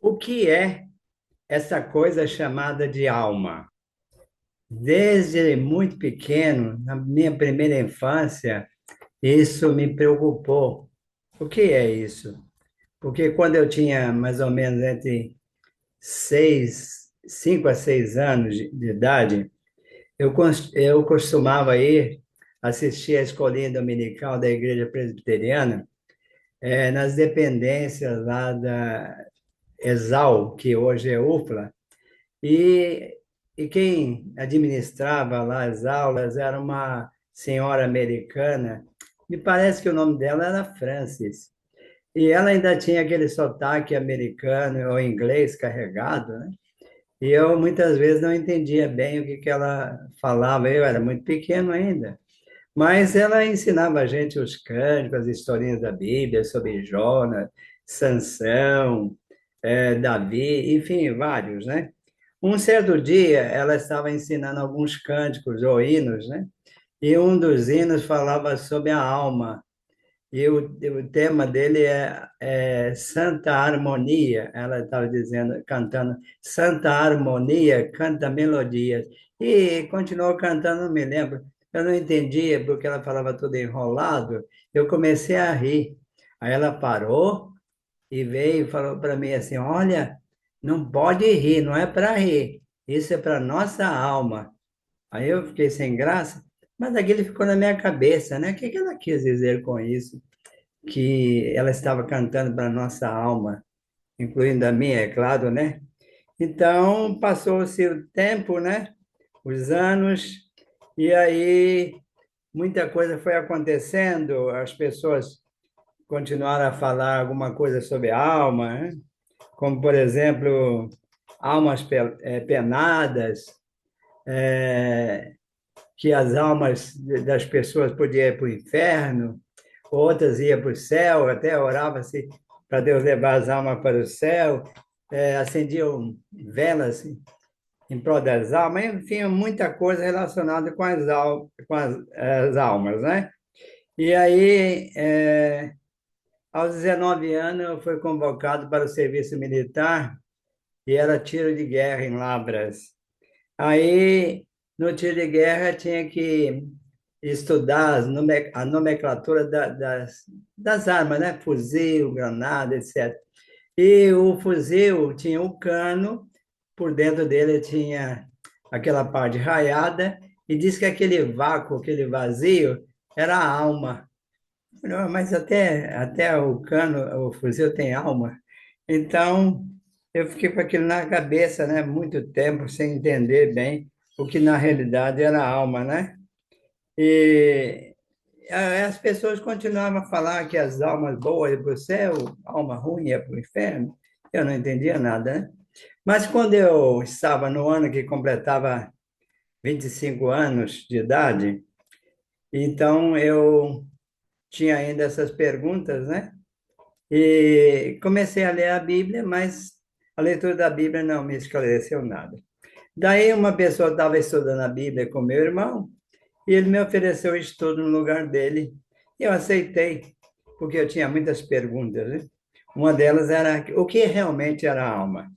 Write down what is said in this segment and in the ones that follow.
O que é essa coisa chamada de alma? Desde muito pequeno, na minha primeira infância, isso me preocupou. O que é isso? Porque quando eu tinha mais ou menos entre 5 a 6 anos de idade, eu costumava ir assistir a escolinha dominical da Igreja Presbiteriana, nas dependências lá da ESAL, que hoje é UFLA. E, e quem administrava lá as aulas era uma senhora americana, me parece que o nome dela era Francis. E ela ainda tinha aquele sotaque americano ou inglês carregado, né? E eu muitas vezes não entendia bem o que que ela falava, eu era muito pequeno ainda. Mas ela ensinava a gente os cânticos, as historinhas da Bíblia sobre Jonas, Sansão, Davi, enfim, vários, né? Um certo dia, ela estava ensinando alguns cânticos ou hinos, né? E um dos hinos falava sobre a alma. E o tema dele é Santa Harmonia. Ela estava dizendo, cantando, Santa Harmonia, canta melodias. E continuou cantando, não me lembro. Eu não entendia, porque ela falava tudo enrolado. Eu comecei a rir. Aí ela parou e veio e falou para mim assim: Olha, não pode rir, não é para rir, isso é para nossa alma. Aí eu fiquei sem graça, mas aquilo ficou na minha cabeça, né? O que que ela quis dizer com isso? Que ela estava cantando para nossa alma, incluindo a minha, é claro, né? Então passou-se o tempo, né? Os anos, e aí muita coisa foi acontecendo, as pessoas continuaram a falar alguma coisa sobre a alma, né? Como, por exemplo, almas penadas, é, que as almas das pessoas podiam ir para o inferno, outras iam para o céu, até orava-se para Deus levar as almas para o céu, acendiam velas em prol das almas, enfim, muita coisa relacionada com as almas, né? E aí, aos 19 anos, eu fui convocado para o serviço militar e era tiro de guerra em Lavras. Aí, no tiro de guerra, tinha que estudar a nomenclatura das armas, né? Fuzil, granada, etc. E o fuzil tinha um cano, por dentro dele tinha aquela parte raiada, e diz que aquele vácuo, aquele vazio, era a alma. Não, mas até o cano, o fuzil tem alma. Então, eu fiquei com aquilo na cabeça, né? Muito tempo sem entender bem o que na realidade era alma, né? E as pessoas continuavam a falar que as almas boas iam para o céu, alma ruim ia para o inferno. Eu não entendia nada, né? Mas quando eu estava no ano que completava 25 anos de idade, então eu tinha ainda essas perguntas, né? E comecei a ler a Bíblia, mas a leitura da Bíblia não me esclareceu nada. Daí uma pessoa estava estudando a Bíblia com meu irmão e ele me ofereceu estudo no lugar dele. E eu aceitei, porque eu tinha muitas perguntas, né? Uma delas era o que realmente era a alma.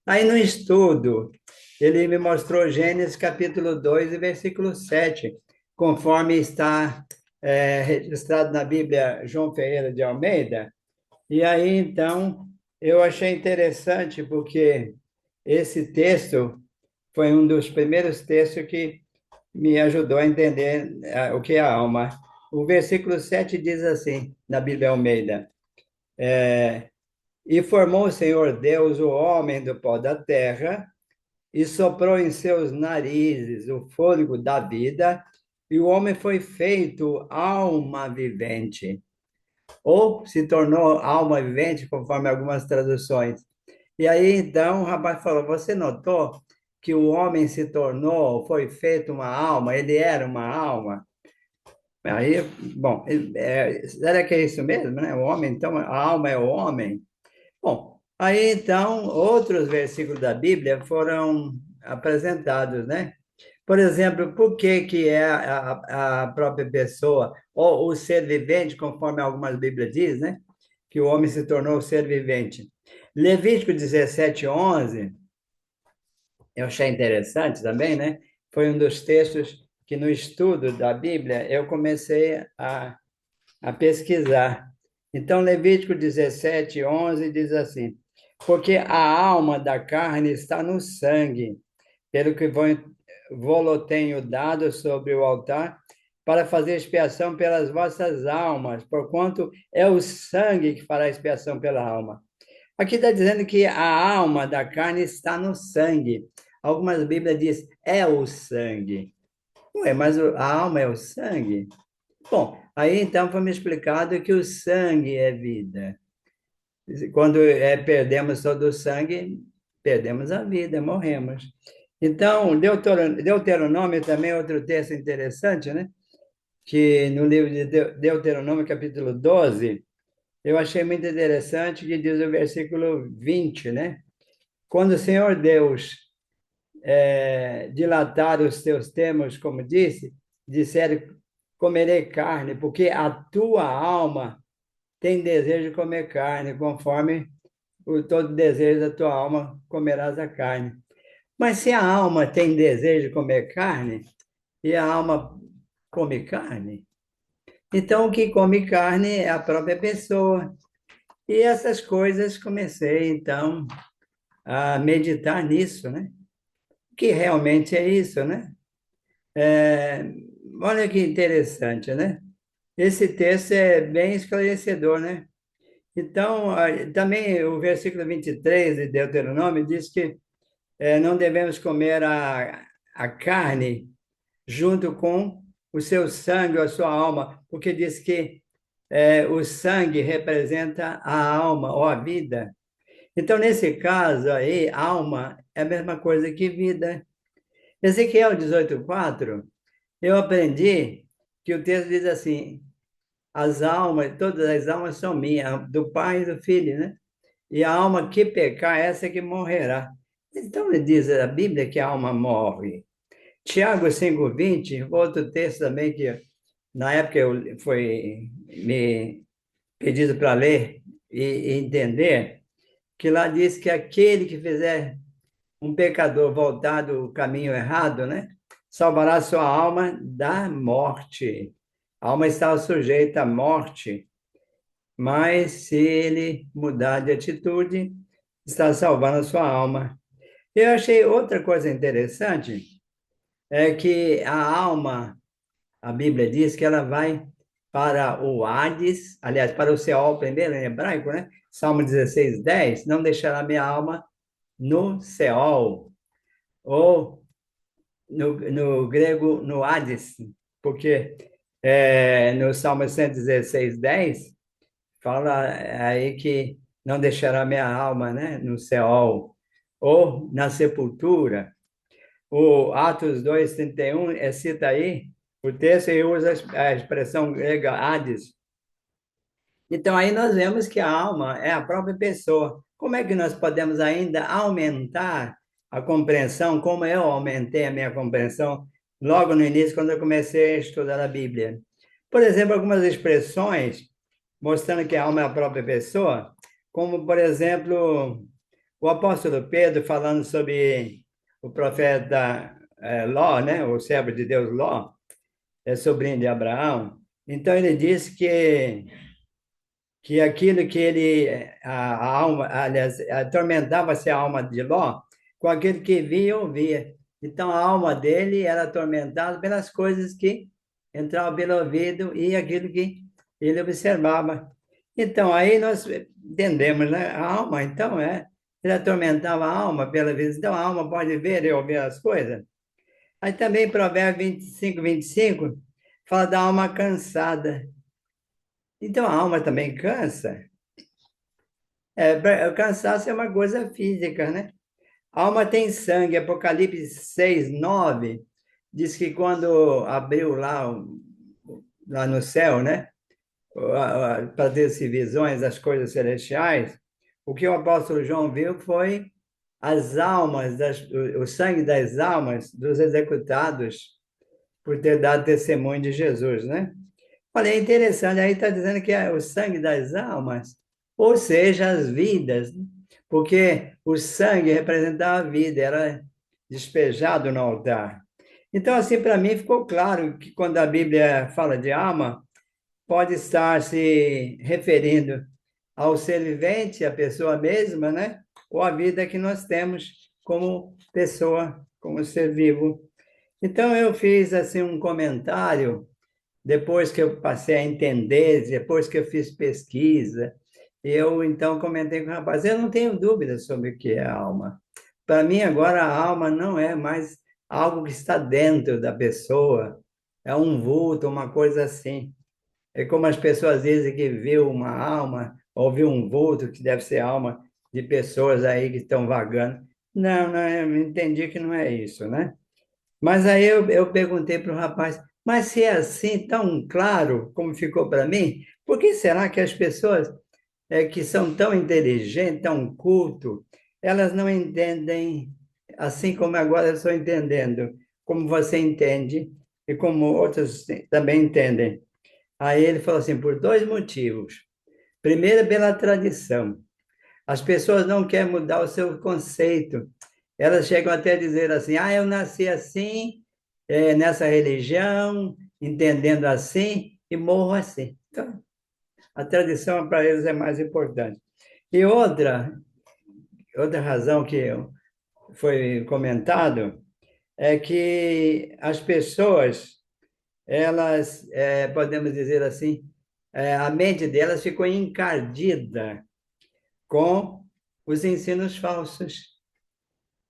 Aí no estudo, ele me mostrou Gênesis capítulo 2 e versículo 7, conforme está registrado na Bíblia João Ferreira de Almeida. E aí, então, eu achei interessante, porque esse texto foi um dos primeiros textos que me ajudou a entender o que é a alma. O versículo 7 diz assim, na Bíblia Almeida: E formou o Senhor Deus o homem do pó da terra, e soprou em seus narizes o fôlego da vida, e o homem foi feito alma vivente, ou se tornou alma vivente, conforme algumas traduções. E aí, então, o rapaz falou: Você notou que o homem se tornou, foi feito uma alma, ele era uma alma? Aí, bom, será que é isso mesmo, né? O homem, então, a alma é o homem? Bom, aí, então, outros versículos da Bíblia foram apresentados, né? Por exemplo, por que que é a própria pessoa, ou o ser vivente, conforme algumas Bíblias diz, né? que o homem se tornou ser vivente. Levítico 17:11, eu achei interessante também, né? Foi um dos textos que no estudo da Bíblia eu comecei a pesquisar. Então, Levítico 17:11 diz assim: porque a alma da carne está no sangue, pelo que vou-lo tenho dado sobre o altar, para fazer expiação pelas vossas almas, porquanto é o sangue que fará expiação pela alma. Aqui está dizendo que a alma da carne está no sangue. Algumas Bíblias dizem, é o sangue. Ué, mas a alma é o sangue? Bom, aí então foi me explicado que o sangue é vida. Quando perdemos todo o sangue, perdemos a vida, morremos. Então, Deuteronômio também é outro texto interessante, né? Que no livro de Deuteronômio, capítulo 12, eu achei muito interessante que diz o versículo 20, né? Quando o Senhor Deus dilatar os teus termos, como disse, disseram, comerei carne, porque a tua alma tem desejo de comer carne, conforme todo desejo da tua alma comerás a carne. Mas se a alma tem desejo de comer carne, e a alma come carne, então o que come carne é a própria pessoa. E essas coisas comecei, então, a meditar nisso, né? Que realmente é isso, né? É, olha que interessante, né? Esse texto é bem esclarecedor, né? Então, também o versículo 23 de Deuteronômio diz que não devemos comer a carne junto com o seu sangue ou a sua alma, porque diz que o sangue representa a alma ou a vida. Então, nesse caso aí, alma é a mesma coisa que vida. Ezequiel 18:4, eu aprendi que o texto diz assim, as almas, todas as almas são minhas, do Pai e do Filho, né? E a alma que pecar, essa é que morrerá. Então, ele diz a Bíblia que a alma morre. Tiago 5:20, outro texto também que na época foi me pedido para ler e entender, que lá diz que aquele que fizer um pecador voltar do caminho errado, né? Salvará sua alma da morte. A alma está sujeita à morte, mas se ele mudar de atitude, está salvando a sua alma. Eu achei outra coisa interessante, é que a alma, a Bíblia diz que ela vai para o Hades, aliás, para o Seol primeiro, em hebraico, né? Salmo 16:10, não deixará minha alma no Seol, ou no grego, no Hades, porque no Salmo 116:10, fala aí que não deixará minha alma, né, no Seol, ou na sepultura. O Atos 2:31 cita aí o texto e usa a expressão grega Hades. Então, aí nós vemos que a alma é a própria pessoa. Como é que nós podemos ainda aumentar a compreensão, como eu aumentei a minha compreensão logo no início, quando eu comecei a estudar a Bíblia? Por exemplo, algumas expressões mostrando que a alma é a própria pessoa, como, por exemplo, o apóstolo Pedro falando sobre o profeta Ló, né? O servo de Deus Ló, é sobrinho de Abraão. Então, ele diz que aquilo que ele, a alma, aliás, atormentava-se a alma de Ló com aquilo que via e ouvia. Então, a alma dele era atormentada pelas coisas que entravam pelo ouvido e aquilo que ele observava. Então, aí nós entendemos, né? A alma, então, ele atormentava a alma pela vez. Então, a alma pode ver e ouvir as coisas. Aí também, Provérbios 25:25, fala da alma cansada. Então, a alma também cansa. O cansaço é uma coisa física, né? A alma tem sangue. Apocalipse 6:9 diz que quando abriu lá no céu, né? Para ter visões das coisas celestiais, o que o apóstolo João viu foi as almas, o sangue das almas dos executados por ter dado testemunho de Jesus, né? Olha, é interessante, aí está dizendo que o sangue das almas ou seja, as vidas, né? Porque o sangue representava a vida, era despejado no altar. Então, assim, para mim ficou claro que quando a Bíblia fala de alma, pode estar se referindo ao ser vivente, a pessoa mesma, né? Ou a vida que nós temos como pessoa, como ser vivo. Então, eu fiz assim um comentário depois que eu passei a entender, depois que eu fiz pesquisa, eu então comentei com o rapaz, eu não tenho dúvida sobre o que é alma. Para mim, agora, a alma não é mais algo que está dentro da pessoa, é um vulto, uma coisa assim. É como as pessoas dizem que viu uma alma, ou viu um vulto, que deve ser alma de pessoas aí que estão vagando. Não, não, eu entendi que não é isso, né? Mas aí eu perguntei para o rapaz, mas se é assim tão claro como ficou para mim, por que será que as pessoas que são tão inteligentes, tão culto, elas não entendem assim como agora eu estou entendendo, como você entende e como outros também entendem? Aí ele falou assim, por dois motivos. Primeiro, pela tradição. As pessoas não querem mudar o seu conceito. Elas chegam até a dizer assim: ah, eu nasci assim, nessa religião, entendendo assim, e morro assim. Então, a tradição para eles é mais importante. E outra razão que foi comentado é que as pessoas, elas, podemos dizer assim, a mente delas ficou encardida com os ensinos falsos.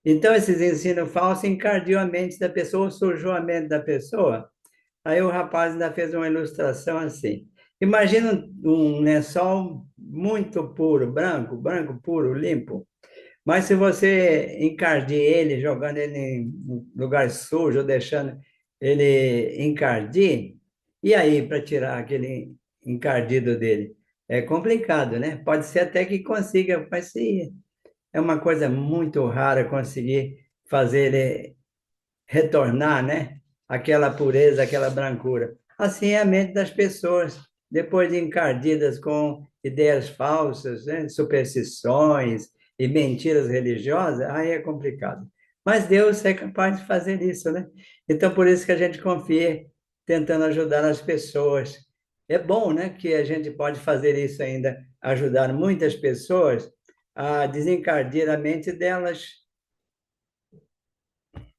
Então, esses ensinos falsos encardiam a mente da pessoa, sujou a mente da pessoa. Aí o rapaz ainda fez uma ilustração assim. Imagina um lençol muito puro, branco, branco puro, limpo. Mas se você encardir ele, jogando ele em lugar sujo, deixando ele encardir, e aí para tirar aquele encardido dele? É complicado, né? Pode ser até que consiga, mas se é uma coisa muito rara conseguir fazer ele retornar, né? Aquela pureza, aquela brancura. Assim é a mente das pessoas, depois de encardidas com ideias falsas, né? Superstições e mentiras religiosas, aí é complicado. Mas Deus é capaz de fazer isso, né? Então, por isso que a gente confia, tentando ajudar as pessoas. É bom, né, que a gente pode fazer isso ainda, ajudar muitas pessoas a desencardir a mente delas